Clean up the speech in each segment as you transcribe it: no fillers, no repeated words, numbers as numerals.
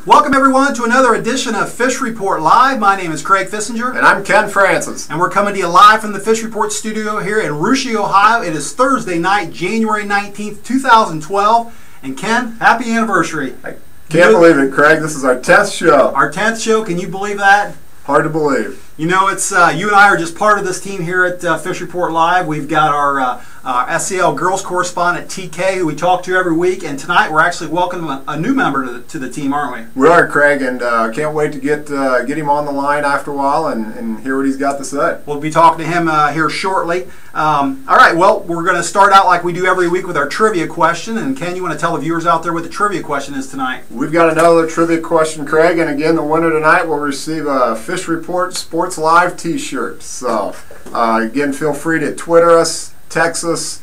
Welcome everyone to another edition of Fish Report Live. My name is Craig Fissinger. And I'm Ken Francis. And we're coming to you live from the Fish Report studio here in Russia, Ohio. It is Thursday night, January 19th, 2012. And Ken, happy anniversary. I can't believe it, Craig. This is our 10th show. Our 10th show. Can you believe that? Hard to believe. You know, it's you and I are just part of this team here at Fish Report Live. We've got our SCL girls correspondent TK, who we talk to every week, and tonight we're actually welcoming a new member to the team, aren't we? We are, Craig, and can't wait to get him on the line after a while and hear what he's got to say. We'll be talking to him here shortly. All right, well, we're going to start out like we do every week with our trivia question. And Ken, you want to tell the viewers out there what the trivia question is tonight? We've got another trivia question, Craig, and again, the winner tonight will receive a Fish Report Sports Live t-shirt. So, again, feel free to Twitter us, text us,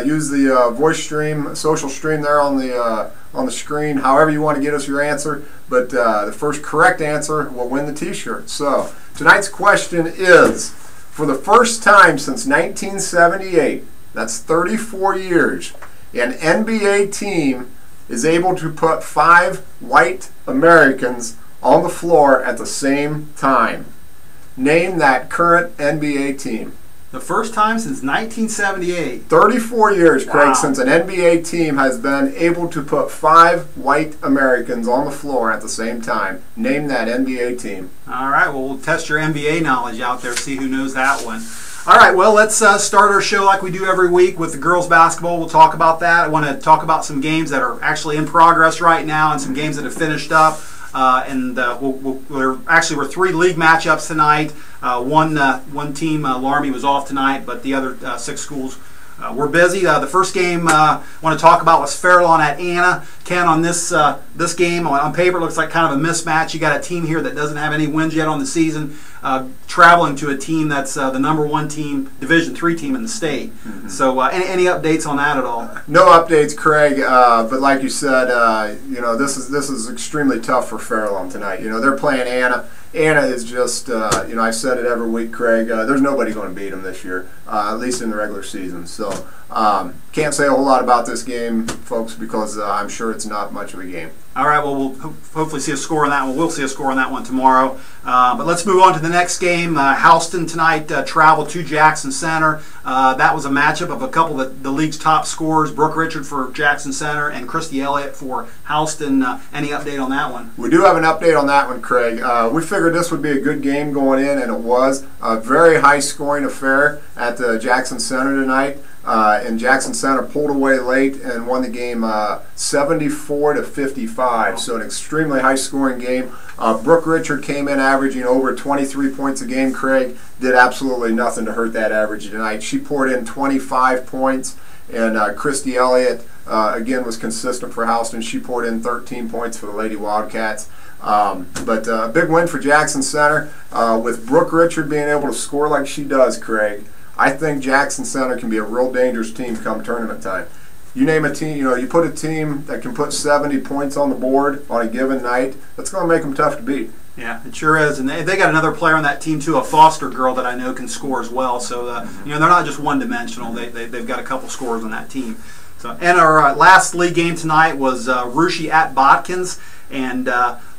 use the voice stream, social stream there on the screen, however you want to get us your answer. But the first correct answer will win the t-shirt. So, tonight's question is, for the first time since 1978, that's 34 years, an NBA team is able to put 5 white Americans on the floor at the same time. Name that current NBA team. The first time since 1978. 34 years, Craig, wow, since an NBA team has been able to put 5 white Americans on the floor at the same time. Name that NBA team. All right, well, we'll test your NBA knowledge out there, see who knows that one. All right, well, let's start our show like we do every week with the girls basketball. We'll talk about that. I want to talk about some games that are actually in progress right now and some games that have finished up. We're 3 league matchups tonight. One team, Laramie, was off tonight, but the other 6 schools were busy. The first game I want to talk about was Fairlawn at Anna. Ken, on this game, on paper, it looks like kind of a mismatch. You got a team here that doesn't have any wins yet on the season, traveling to a team that's the #1 team, Division III team in the state. Mm-hmm. So, any updates on that at all? No updates, Craig. But like you said, this is extremely tough for Fairlawn tonight. They're playing Anna. Anna is just, I've said it every week, Craig, there's nobody going to beat them this year, at least in the regular season. So, can't say a whole lot about this game, folks, because I'm sure it's not much of a game. All right, well, we'll hopefully see a score on that one. We'll see a score on that one tomorrow. But let's move on to the next game. Houston tonight traveled to Jackson Center. That was a matchup of a couple of the league's top scorers, Brooke Richard for Jackson Center and Christy Elliott for Houston. Any update on that one? We do have an update on that one, Craig. We figured this would be a good game going in, and it was. A very high-scoring affair at the Jackson Center tonight. And Jackson Center pulled away late and won the game 74-55. So an extremely high-scoring game. Brooke Richard came in averaging over 23 points a game. Craig did absolutely nothing to hurt that average tonight. She poured in 25 points, and Christy Elliott again was consistent for Houston. She poured in 13 points for the Lady Wildcats. But a big win for Jackson Center with Brooke Richard being able to score like she does, Craig. I think Jackson Center can be a real dangerous team come tournament time. You name a team, you put a team that can put 70 points on the board on a given night, that's going to make them tough to beat. Yeah, it sure is. And they got another player on that team, too, a Foster girl that I know can score as well. So, they're not just one-dimensional. They've got a couple scorers on that team. So, and our last league game tonight was Russia at Botkins. And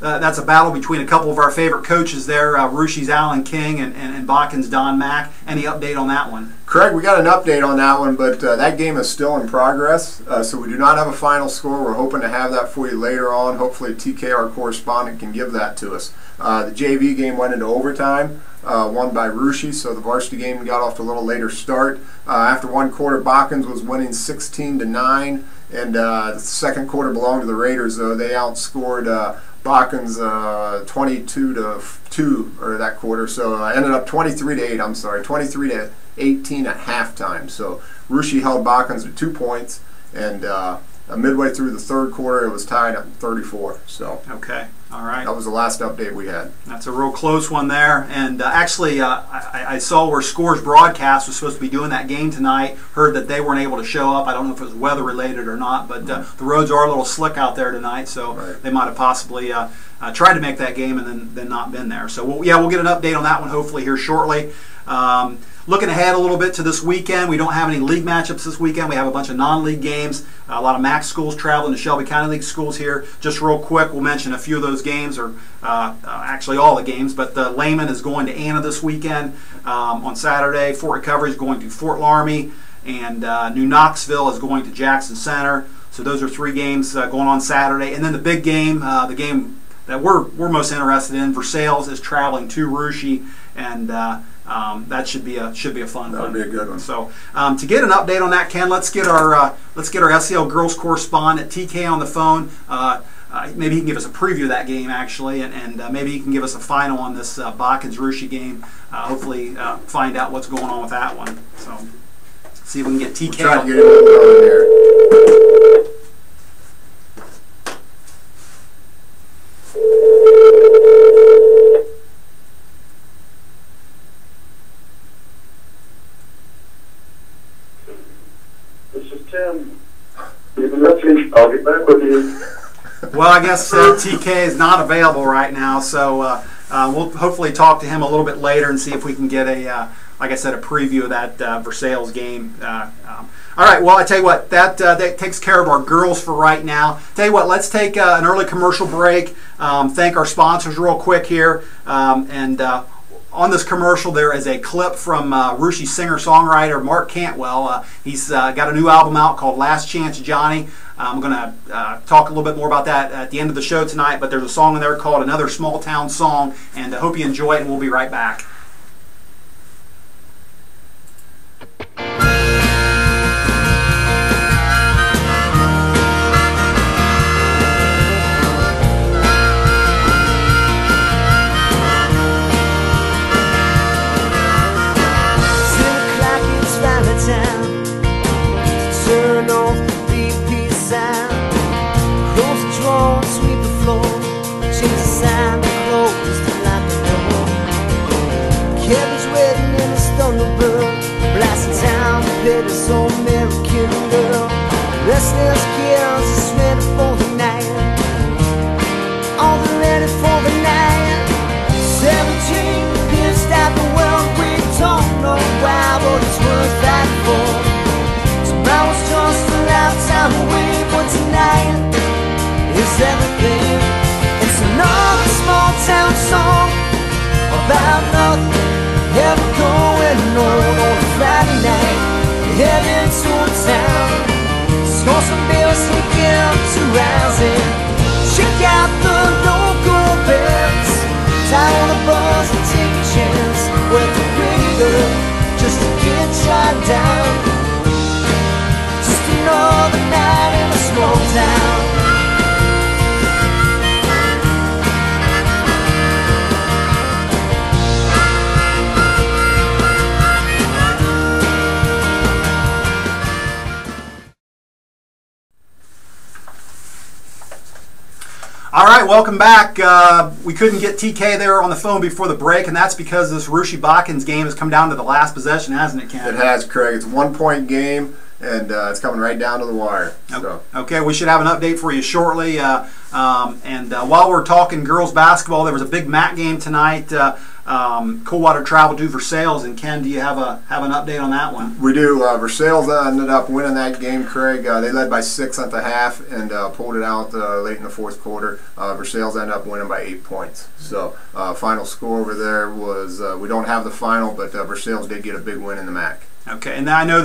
that's a battle between a couple of our favorite coaches there, Russia's Alan King and Botkins' Don Mack. Any update on that one? Craig, we got an update on that one, but that game is still in progress, so we do not have a final score. We're hoping to have that for you later on. Hopefully TK, our correspondent, can give that to us. The JV game went into overtime, won by Russia, so the varsity game got off to a little later start. After one quarter, Botkins was winning 16-9. And the second quarter belonged to the Raiders, though. They outscored Botkins 22-2 or that quarter, so ended up 23-8. I'm sorry, 23-18 at halftime. So Russia held Botkins to 2 points, and midway through the third quarter, it was tied at 34. So okay, all right. That was the last update we had. That's a real close one there. And actually, I saw where Scores Broadcast was supposed to be doing that game tonight. Heard that they weren't able to show up. I don't know if it was weather related or not, but the roads are a little slick out there tonight, so they might have possibly tried to make that game and then not been there. So we'll get an update on that one hopefully here shortly. Looking ahead a little bit to this weekend, we don't have any league matchups this weekend. We have a bunch of non-league games. A lot of MAC schools traveling to Shelby County League schools here. Just real quick, we'll mention a few of those games, or actually all the games. But Lehman is going to Anna this weekend on Saturday. Fort Recovery is going to Fort Laramie, and New Knoxville is going to Jackson Center. So those are 3 games going on Saturday. And then the big game, the game that we're most interested in, Versailles is traveling to Russia, and that should be a fun one. That'll be a good one. So to get an update on that, Ken, let's get our SEL girls correspondent TK on the phone. Maybe he can give us a preview of that game actually, and maybe he can give us a final on this Bakins-Russia game. Hopefully find out what's going on with that one. So see if we can get TK. We'll try to get him on there. This is Tim. Leave a message. I'll get back with you. Well, I guess TK is not available right now, so we'll hopefully talk to him a little bit later and see if we can get a, like I said, a preview of that Versailles game. All right, well, I tell you what, that takes care of our girls for right now. Tell you what, let's take an early commercial break, thank our sponsors real quick here, and on this commercial, there is a clip from Russia singer-songwriter Mark Cantwell. He's got a new album out called Last Chance Johnny. I'm going to talk a little bit more about that at the end of the show tonight, but there's a song in there called Another Small Town Song, and I hope you enjoy it, and we'll be right back. Turn off the BP sound, close the drawer and sweep the floor, change the sound and close the lock the door. Kevin's waiting in his Thunderbird, blasting down the pitiless old American girl. Restless girls is ready for the night, all they're ready for the night. 17, pissed at the world, we don't know why, but it's worth that for. Tomorrow's just a lifetime away, but tonight is everything. It's another small town song about nothing ever going on a Friday night. Heading to a town, score some beers, sneak up to rising. Check out the local bands, tie on a bus and take a chance with the reader just to get shot down. Another night in a small town. All right, welcome back. We couldn't get TK there on the phone before the break, and that's because this Russia Bakins game has come down to the last possession, hasn't it, Ken? It has, Craig. It's a 1-point game, and it's coming right down to the wire. So. Okay, we should have an update for you shortly. While we're talking girls basketball, there was a big MAC game tonight. Coldwater traveled to Versailles, and Ken, do you have an update on that one? We do. Versailles ended up winning that game, Craig. They led by 6 at the half and pulled it out late in the fourth quarter. Versailles ended up winning by 8 points. So final score over there was, we don't have the final, but Versailles did get a big win in the MAC. Okay, and I know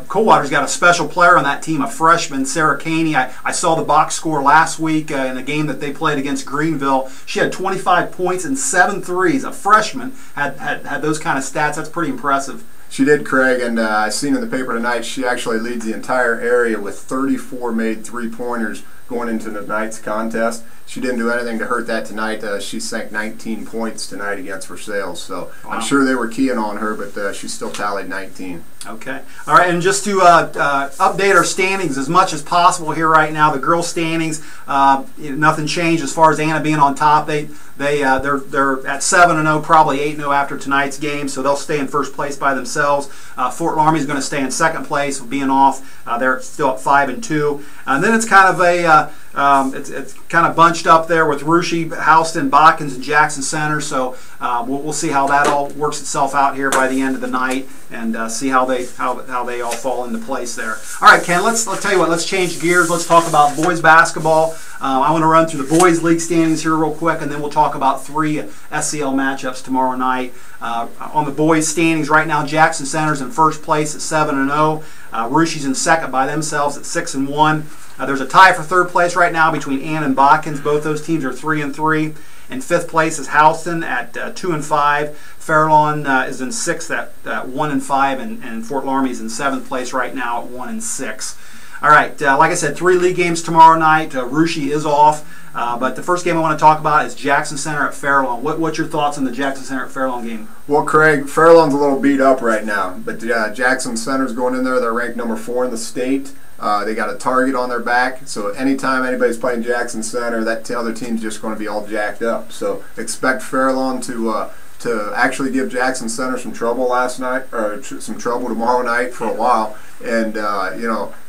Coldwater's got a special player on that team, a freshman, Sarah Caney. I saw the box score last week in a game that they played against Greenville. She had 25 points and 7 threes. A freshman had those kind of stats. That's pretty impressive. She did, Craig, and I seen in the paper tonight she actually leads the entire area with 34 made three-pointers going into tonight's contest. She didn't do anything to hurt that tonight. She sank 19 points tonight against Versailles, so wow. I'm sure they were keying on her, but she still tallied 19. Okay. All right, and just to update our standings as much as possible here right now, the girls' standings, nothing changed as far as Anna being on top. They're at 7-0, probably 8-0 after tonight's game, so they'll stay in first place by themselves. Fort Laramie is going to stay in second place, being off. They're still at 5-2, and then it's kind of a it's kind of bunched up there with Russia, Houston, Botkins, and Jackson Center. So we'll see how that all works itself out here by the end of the night, and see how they all fall into place there. All right, Ken. Let's tell you what. Let's change gears. Let's talk about boys basketball. I want to run through the boys league standings here real quick, and then we'll talk about 3 SCL matchups tomorrow night. On the boys standings right now, Jackson Center's in first place at 7-0. Russia's in second by themselves at 6-1. There's a tie for third place right now between Ann and Botkins. Both those teams are 3-3. In fifth place is Houston at 2-5. Fairlawn is in sixth at 1-5, and Fort Laramie's in seventh place right now at 1-6. All right, like I said, 3 league games tomorrow night. Russia is off, but the first game I want to talk about is Jackson Center at Fairlawn. What's your thoughts on the Jackson Center at Fairlawn game? Well, Craig, Fairlawn's a little beat up right now, but Jackson Center's going in there. They're ranked number 4 in the state. They got a target on their back, so anytime anybody's playing Jackson Center, that other team's just going to be all jacked up. So expect Fairlawn to actually give Jackson Center some trouble last night, or some trouble tomorrow night for a while. And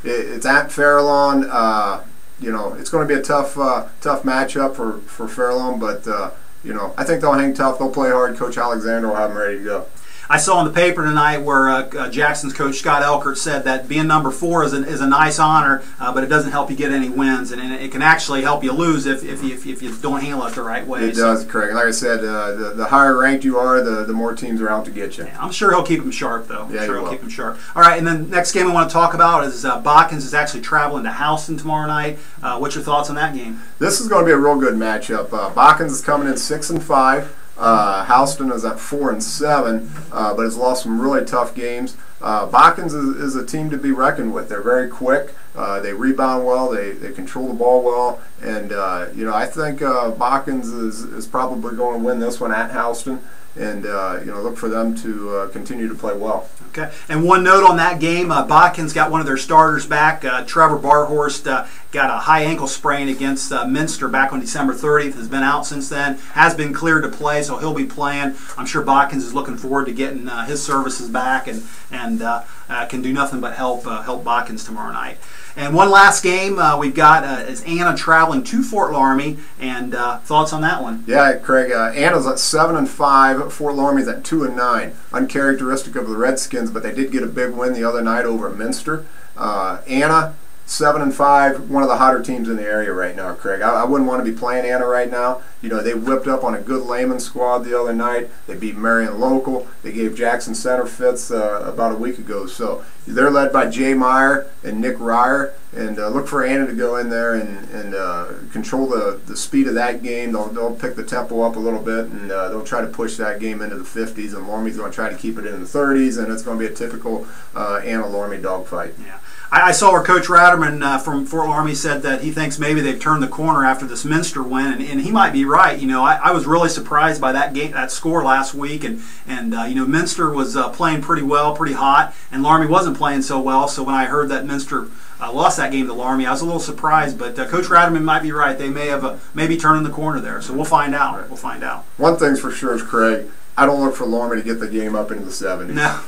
it's at Fairlawn. It's going to be a tough matchup for Fairlawn, but I think they'll hang tough. They'll play hard. Coach Alexander will have them ready to go. I saw in the paper tonight where Jackson's coach Scott Elkert said that being number 4 is a nice honor, but it doesn't help you get any wins, and it can actually help you lose if you don't handle it the right way. It does, Craig. Like I said, the higher ranked you are, the more teams are out to get you. Yeah, I'm sure he'll keep them sharp, though. Yeah, I'm sure he'll keep them sharp. All right, and then next game I want to talk about is Botkins is actually traveling to Houston tomorrow night. What's your thoughts on that game? This is going to be a real good matchup. Botkins is coming in 6-5. Houston is at 4-7, but has lost some really tough games. Botkins is a team to be reckoned with. They're very quick. They rebound well. They control the ball well, and I think Botkins is probably going to win this one at Houston. And look for them to continue to play well. Okay. And one note on that game: Botkins got one of their starters back. Trevor Barhorst got a high ankle sprain against Minster back on December 30th. Has been out since then. Has been cleared to play, so he'll be playing. I'm sure Botkins is looking forward to getting his services back, and can do nothing but help Botkins tomorrow night. And one last game we've got is Anna traveling to Fort Laramie, and thoughts on that one? Yeah, Craig. Anna's at 7-5. Fort Laramie's at 2-9. Uncharacteristic of the Redskins, but they did get a big win the other night over at Minster. Anna 7-5, one of the hotter teams in the area right now, Craig. I wouldn't want to be playing Anna right now. They whipped up on a good Lehman squad the other night. They beat Marion Local. They gave Jackson Center fits about a week ago. So they're led by Jay Meyer and Nick Ryer. And look for Anna to go in there and control the speed of that game. They'll pick the tempo up a little bit, and they'll try to push that game into the 50s. And Laramie's going to try to keep it in the 30s, and it's going to be a typical Anna-Laramie dogfight. Yeah. I saw where Coach Ratterman from Fort Laramie said that he thinks maybe they've turned the corner after this Minster win, and he might be right. I was really surprised by that score last week, and Minster was playing pretty well, pretty hot, and Laramie wasn't playing so well. So when I heard that Minster lost that game to Laramie, I was a little surprised. But Coach Ratterman might be right. They may be turning the corner there. So we'll find out. We'll find out. One thing's for sure is, Craig, I don't look for Laramie to get the game up into the 70s. No,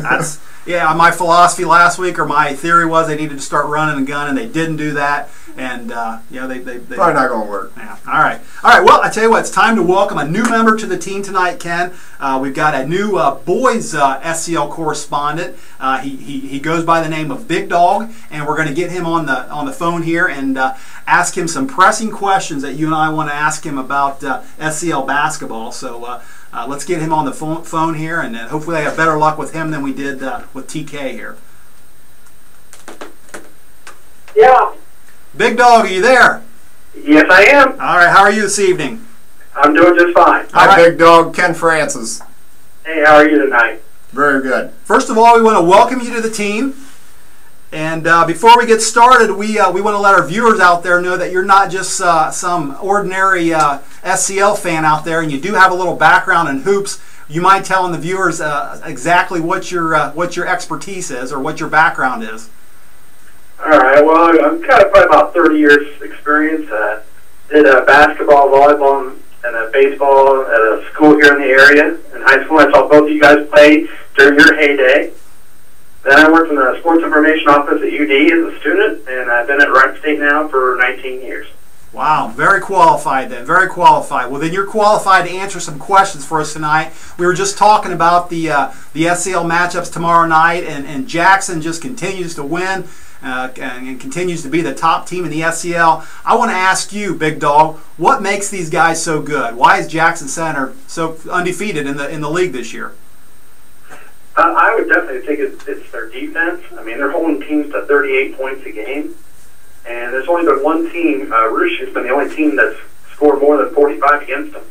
that's my philosophy last week, or my theory was they needed to start running and gunning. They didn't do that, and they probably not going to work. Yeah. All right. Well, I tell you what, it's time to welcome a new member to the team tonight, Ken. We've got a new boys SCL correspondent. He goes by the name of Big Dog, and we're going to get him on the phone here and ask him some pressing questions that you and I want to ask him about SCL basketball. So. Let's get him on the phone here, and hopefully I have better luck with him than we did with TK here. Yeah. Big Dog, are you there? Yes, I am. All right, how are you this evening? I'm doing just fine. Hi, Big Dog. Ken Francis. Hey, how are you tonight? Very good. First of all, we want to welcome you to the team. And before we get started, we want to let our viewers out there know that you're not just some ordinary SCL fan out there, and you do have a little background in hoops. You mind telling the viewers exactly what your expertise is, or what your background is? All right. Well, I'm kind of probably about 30 years experience. Did basketball, volleyball, and baseball at a school here in the area. In high school, I saw both of you guys play during your heyday. Then I worked in the sports information office at UD as a student, and I've been at Wright State now for 19 years. Wow, very qualified then, very qualified. Well, then you're qualified to answer some questions for us tonight. We were just talking about the SCL matchups tomorrow night, and Jackson just continues to win and continues to be the top team in the SCL. I want to ask you, Big Dog, what makes these guys so good? Why is Jackson Center so undefeated in the league this year? I would definitely think it's their defense. I mean, they're holding teams to 38 points a game. And there's only been one team, Rouge has been the only team that's scored more than 45 against them.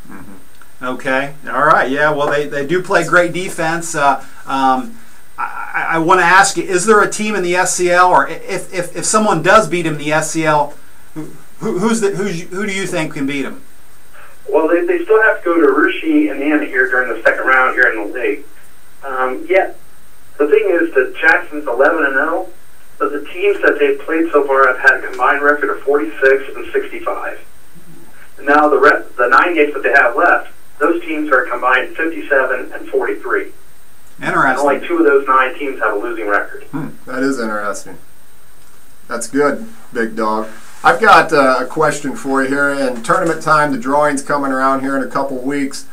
Mm-hmm. Okay, all right, yeah, well, they do play great defense. I want to ask you, is there a team in the SCL, or if someone does beat them in the SCL, who do you think can beat them? Well, they still have to go to Rouge and Anna here during the second round here in the league. Yeah, the thing is that Jackson's 11-0. But the teams that they've played so far have had a combined record of 46 and 65. And now the 9 games that they have left, those teams are combined 57 and 43. Interesting. And only 2 of those 9 teams have a losing record. That is interesting. That's good, Big Dog. I've got a question for you here. In tournament time, the drawing's coming around here in a couple weeks.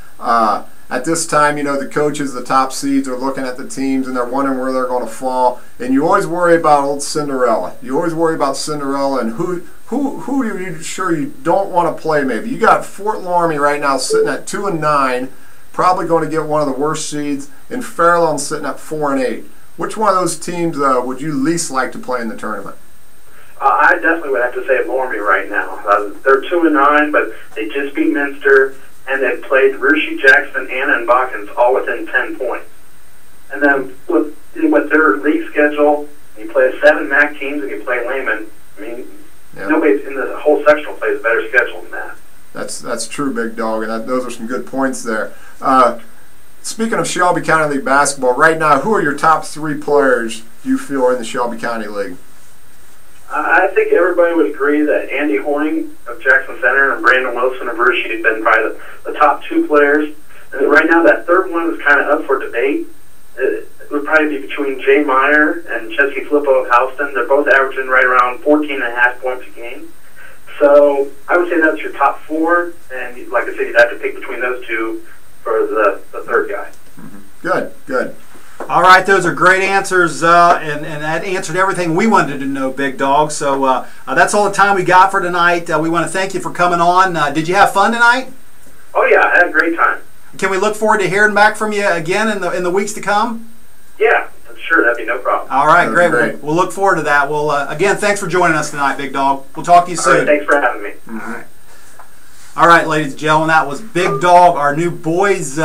At this time, you know, the coaches, the top seeds, are looking at the teams and they're wondering where they're going to fall. And you always worry about old Cinderella. You always worry about Cinderella and who are you sure you don't want to play maybe. You got Fort Laramie right now sitting at 2-9, probably going to get one of the worst seeds, and Fairlawn sitting at 4-8. Which one of those teams would you least like to play in the tournament? I definitely would have to say Laramie right now. They're 2-9, but they just beat Minster. And they've played Rouge, Jackson, Anna, and Bawkins all within 10 points. And then with their league schedule, you play 7 MAC teams and you play Lehman. I mean, nobody in the whole sectional plays a better schedule than that. That's true, Big Dog, and those are some good points there. Speaking of Shelby County League basketball, right now, who are your top 3 players you feel are in the Shelby County League? I think everybody would agree that Andy Horning of Jackson Center and Brandon Wilson of Rouge have been probably the top 2 players. And right now, that third one is kind of up for debate. It would probably be between Jay Meyer and Chesky Flippo of Houston. They're both averaging right around 14.5 points a game. So I would say that's your top 4. And like I said, you'd have to pick between those 2 for the third guy. Good, good. All right, those are great answers, and that answered everything we wanted to know, Big Dog. So that's all the time we got for tonight. We want to thank you for coming on. Did you have fun tonight? Oh yeah, I had a great time. Can we look forward to hearing back from you again in the weeks to come? Yeah, sure, that'd be no problem. All right, great. We'll look forward to that. Well, again, thanks for joining us tonight, Big Dog. We'll talk to you soon. All right, thanks for having me. All right. All right, ladies and gentlemen, that was Big Dog, our new boys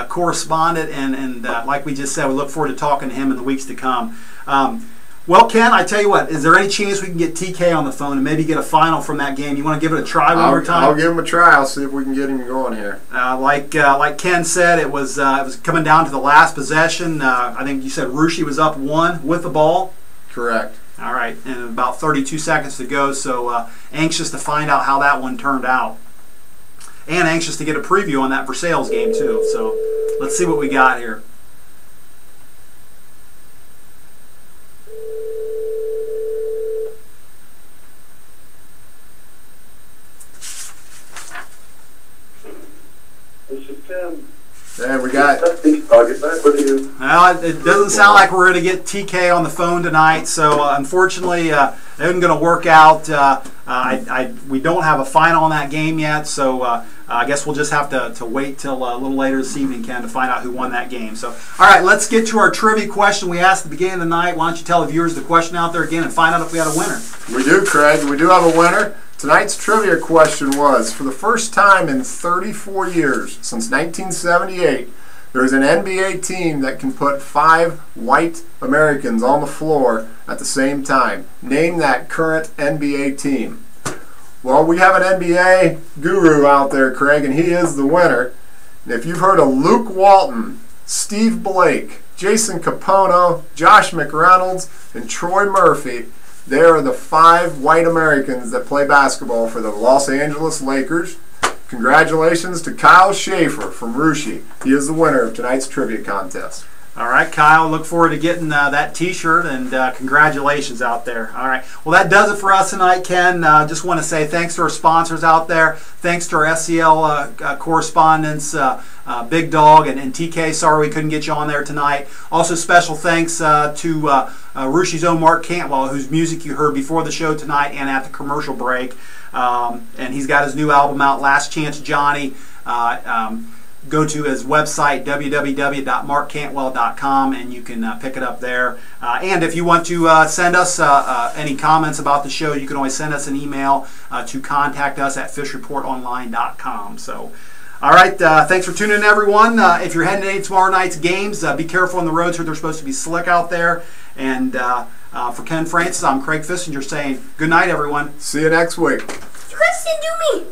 correspondent, and like we just said, we look forward to talking to him in the weeks to come. Well, Ken, I tell you what, is there any chance we can get TK on the phone and maybe get a final from that game? You want to give it a try one more time? I'll give him a try. I'll see if we can get him going here. Like Ken said, it was coming down to the last possession. I think you said Rouge was up 1 with the ball. Correct. All right, and about 32 seconds to go, so anxious to find out how that one turned out. And anxious to get a preview on that Versailles game, too. So let's see what we got here. This is Tim. And we got... Well, it doesn't sound like we're going to get TK on the phone tonight, so unfortunately, it isn't going to work out. We don't have a final on that game yet, so I guess we'll just have to wait till a little later this evening, Ken, to find out who won that game. So, all right, let's get to our trivia question we asked at the beginning of the night. Why don't you tell the viewers the question out there again and find out if we had a winner? We do, Craig. We do have a winner. Tonight's trivia question was, for the first time in 34 years, since 1978, there is an NBA team that can put 5 white Americans on the floor at the same time. Name that current NBA team. Well, we have an NBA guru out there, Craig, and he is the winner. And if you've heard of Luke Walton, Steve Blake, Jason Capono, Josh McReynolds, and Troy Murphy, they are the 5 white Americans that play basketball for the Los Angeles Lakers. Congratulations to Kyle Schaefer from Rouge. He is the winner of tonight's trivia contest. All right, Kyle, look forward to getting that T-shirt, and congratulations out there. All right, well, that does it for us tonight, Ken. Just want to say thanks to our sponsors out there. Thanks to our SEL correspondents, Big Dog and TK. Sorry we couldn't get you on there tonight. Also, special thanks to Rushie's own Mark Cantwell, whose music you heard before the show tonight and at the commercial break. And he's got his new album out, Last Chance Johnny. Go to his website, www.markcantwell.com, and you can pick it up there. And if you want to send us any comments about the show, you can always send us an email to contact us at fishreportonline.com. So, all right, thanks for tuning in, everyone. If you're heading to any tomorrow night's games, be careful on the roads here. They're supposed to be slick out there. And for Ken Francis, I'm Craig Fissinger saying good night, everyone. See you next week. You guys didn't do me.